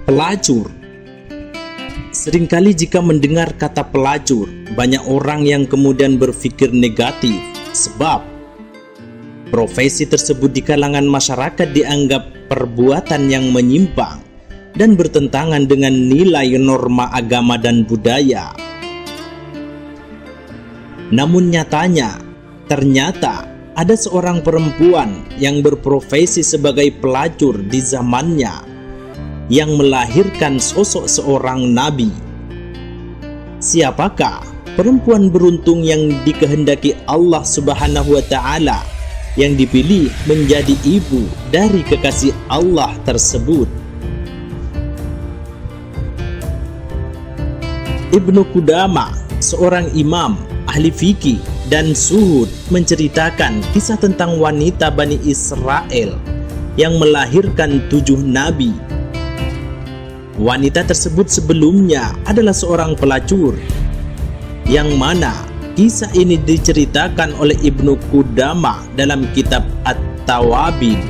Pelacur. Seringkali jika mendengar kata pelacur, banyak orang yang kemudian berpikir negatif, sebab profesi tersebut di kalangan masyarakat dianggap perbuatan yang menyimpang dan bertentangan dengan nilai norma agama dan budaya. Namun nyatanya, ternyata ada seorang perempuan yang berprofesi sebagai pelacur di zamannya, yang melahirkan sosok seorang nabi. Siapakah perempuan beruntung yang dikehendaki Allah Subhanahu wa Ta'ala, yang dipilih menjadi ibu dari kekasih Allah tersebut? Ibnu Qudamah, seorang imam, ahli fikih dan zuhud, menceritakan kisah tentang wanita Bani Israel yang melahirkan 7 nabi. Wanita tersebut sebelumnya adalah seorang pelacur, yang mana kisah ini diceritakan oleh Ibnu Qudamah dalam kitab At-Tawabin.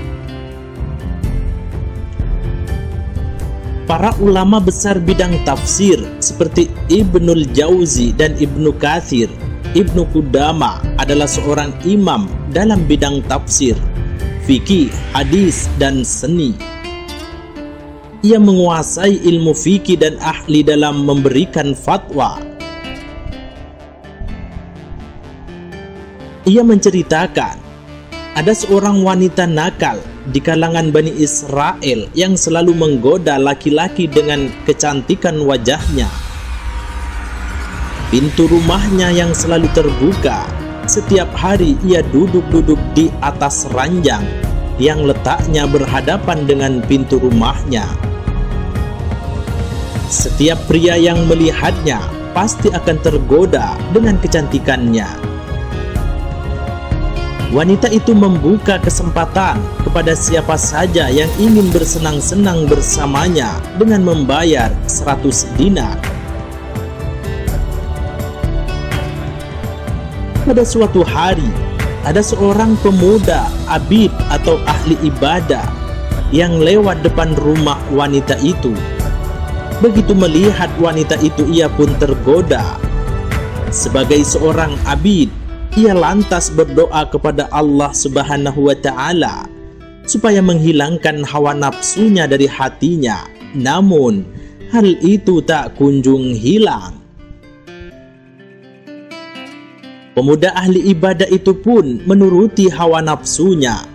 Para ulama besar bidang tafsir seperti Ibnul Jauzi dan Ibnu Katsir, Ibnu Qudamah adalah seorang imam dalam bidang tafsir, fikih, hadis, dan seni. Ia menguasai ilmu fikih dan ahli dalam memberikan fatwa. Ia menceritakan, ada seorang wanita nakal di kalangan Bani Israel yang selalu menggoda laki-laki dengan kecantikan wajahnya. Pintu rumahnya yang selalu terbuka. Setiap hari ia duduk-duduk di atas ranjang yang letaknya berhadapan dengan pintu rumahnya. Setiap pria yang melihatnya pasti akan tergoda dengan kecantikannya. Wanita itu membuka kesempatan kepada siapa saja yang ingin bersenang-senang bersamanya dengan membayar 100 dinar. Pada suatu hari, ada seorang pemuda abid atau ahli ibadah yang lewat depan rumah wanita itu. Begitu melihat wanita itu, ia pun tergoda. Sebagai seorang abid, ia lantas berdoa kepada Allah Subhanahu wa Ta'ala supaya menghilangkan hawa nafsunya dari hatinya. Namun, hal itu tak kunjung hilang. Pemuda ahli ibadah itu pun menuruti hawa nafsunya,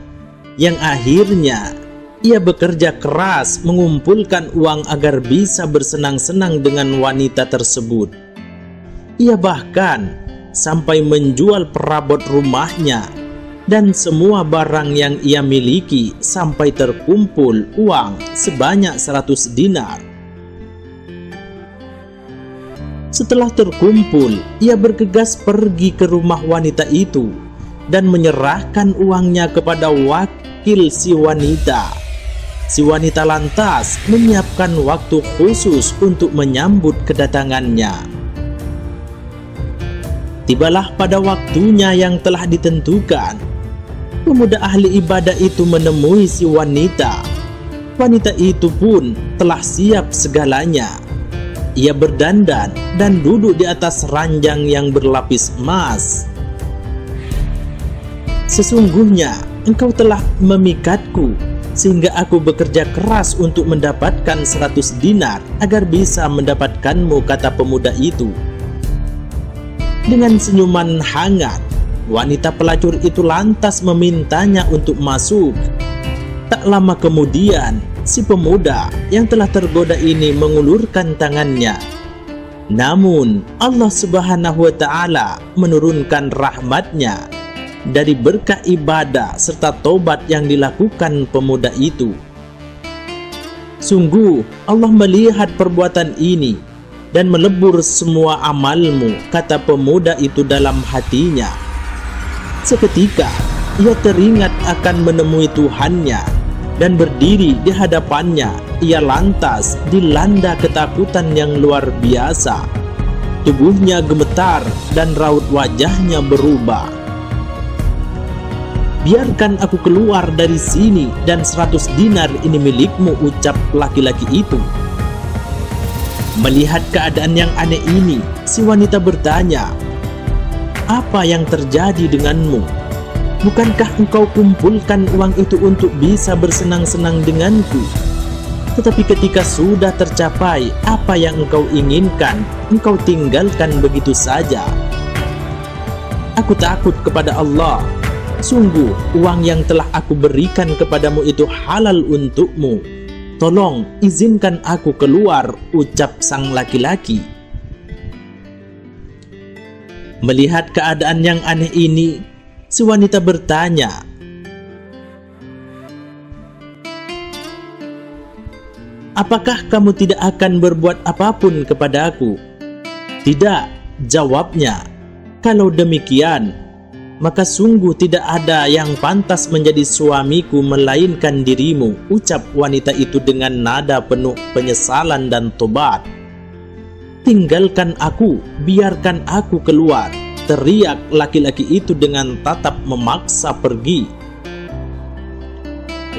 yang akhirnya ia bekerja keras mengumpulkan uang agar bisa bersenang-senang dengan wanita tersebut. Ia bahkan sampai menjual perabot rumahnya dan semua barang yang ia miliki sampai terkumpul uang sebanyak 100 dinar. Setelah terkumpul, ia bergegas pergi ke rumah wanita itu dan menyerahkan uangnya kepada wakil si wanita. Si wanita lantas menyiapkan waktu khusus untuk menyambut kedatangannya. Tibalah pada waktunya yang telah ditentukan. Pemuda ahli ibadah itu menemui si wanita. Wanita itu pun telah siap segalanya. Ia berdandan dan duduk di atas ranjang yang berlapis emas. Sesungguhnya engkau telah memikatku, sehingga aku bekerja keras untuk mendapatkan 100 dinar agar bisa mendapatkanmu, kata pemuda itu. Dengan senyuman hangat, wanita pelacur itu lantas memintanya untuk masuk. Tak lama kemudian, si pemuda yang telah tergoda ini mengulurkan tangannya. Namun, Allah Subhanahu wa Ta'ala menurunkan rahmatnya dari berkah ibadah serta tobat yang dilakukan pemuda itu. Sungguh Allah melihat perbuatan ini dan melebur semua amalmu, kata pemuda itu dalam hatinya. Seketika ia teringat akan menemui Tuhannya dan berdiri di hadapannya. Ia lantas dilanda ketakutan yang luar biasa. Tubuhnya gemetar dan raut wajahnya berubah. Biarkan aku keluar dari sini dan 100 dinar ini milikmu, ucap laki-laki itu. Melihat keadaan yang aneh ini, si wanita bertanya, "Apa yang terjadi denganmu? Bukankah engkau kumpulkan uang itu untuk bisa bersenang-senang denganku? Tetapi ketika sudah tercapai apa yang engkau inginkan, engkau tinggalkan begitu saja. Aku takut kepada Allah. Sungguh, uang yang telah aku berikan kepadamu itu halal untukmu. Tolong izinkan aku keluar," ucap sang laki-laki. Melihat keadaan yang aneh ini, si wanita bertanya, "Apakah kamu tidak akan berbuat apapun kepadaku?" "Tidak," jawabnya. "Kalau demikian, maka sungguh tidak ada yang pantas menjadi suamiku melainkan dirimu," ucap wanita itu dengan nada penuh penyesalan dan tobat. "Tinggalkan aku, biarkan aku keluar," teriak laki-laki itu dengan tatap memaksa pergi.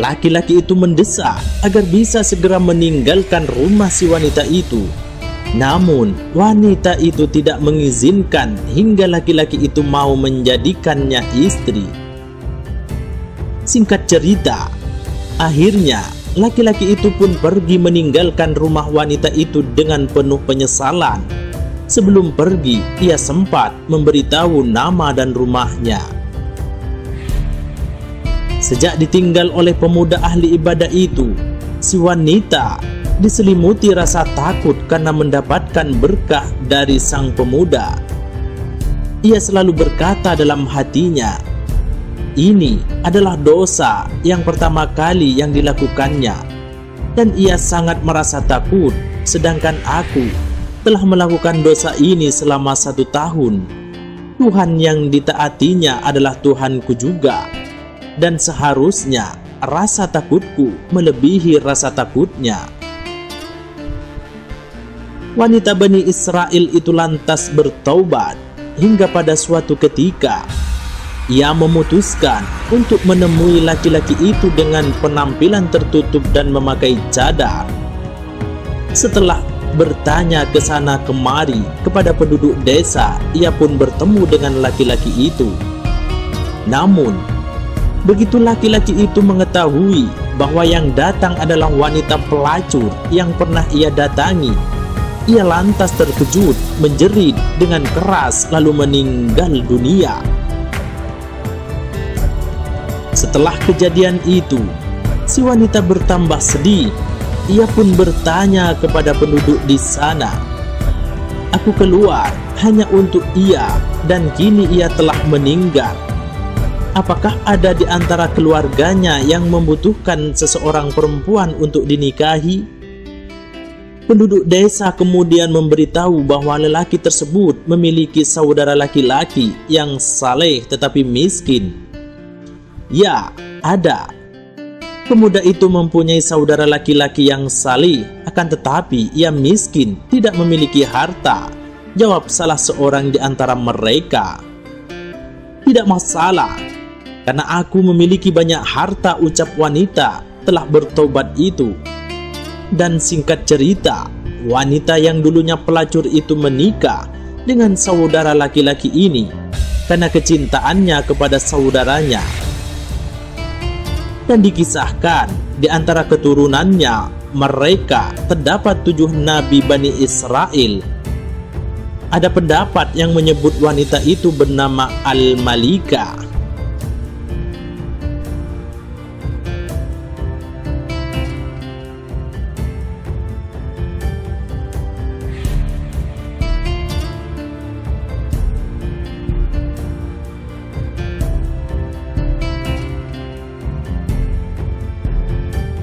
Laki-laki itu mendesak agar bisa segera meninggalkan rumah si wanita itu. Namun, wanita itu tidak mengizinkan hingga laki-laki itu mau menjadikannya istri. Singkat cerita, akhirnya laki-laki itu pun pergi meninggalkan rumah wanita itu dengan penuh penyesalan. Sebelum pergi, ia sempat memberitahu nama dan rumahnya. Sejak ditinggal oleh pemuda ahli ibadah itu, si wanita diselimuti rasa takut karena mendapatkan berkah dari sang pemuda. Ia selalu berkata dalam hatinya, "Ini adalah dosa yang pertama kali yang dilakukannya," dan ia sangat merasa takut, sedangkan aku telah melakukan dosa ini selama 1 tahun. Tuhan yang ditaatinya adalah Tuhanku juga, dan seharusnya rasa takutku melebihi rasa takutnya. Wanita Bani Israel itu lantas bertaubat hingga pada suatu ketika ia memutuskan untuk menemui laki-laki itu dengan penampilan tertutup dan memakai cadar. Setelah bertanya ke sana kemari kepada penduduk desa, ia pun bertemu dengan laki-laki itu. Namun, begitu laki-laki itu mengetahui bahwa yang datang adalah wanita pelacur yang pernah ia datangi, ia lantas terkejut, menjerit dengan keras lalu meninggal dunia. Setelah kejadian itu, si wanita bertambah sedih. Ia pun bertanya kepada penduduk di sana, "Aku keluar hanya untuk ia dan kini ia telah meninggal. Apakah ada di antara keluarganya yang membutuhkan seseorang perempuan untuk dinikahi?" Penduduk desa kemudian memberitahu bahwa lelaki tersebut memiliki saudara laki-laki yang saleh tetapi miskin. Ya, ada. Pemuda itu mempunyai saudara laki-laki yang saleh, akan tetapi ia miskin, tidak memiliki harta, jawab salah seorang di antara mereka. "Tidak masalah, karena aku memiliki banyak harta," ucap wanita telah bertobat itu. Dan singkat cerita, wanita yang dulunya pelacur itu menikah dengan saudara laki-laki ini karena kecintaannya kepada saudaranya. Dan dikisahkan di antara keturunannya mereka terdapat 7 nabi Bani Israel. Ada pendapat yang menyebut wanita itu bernama Al-Malika.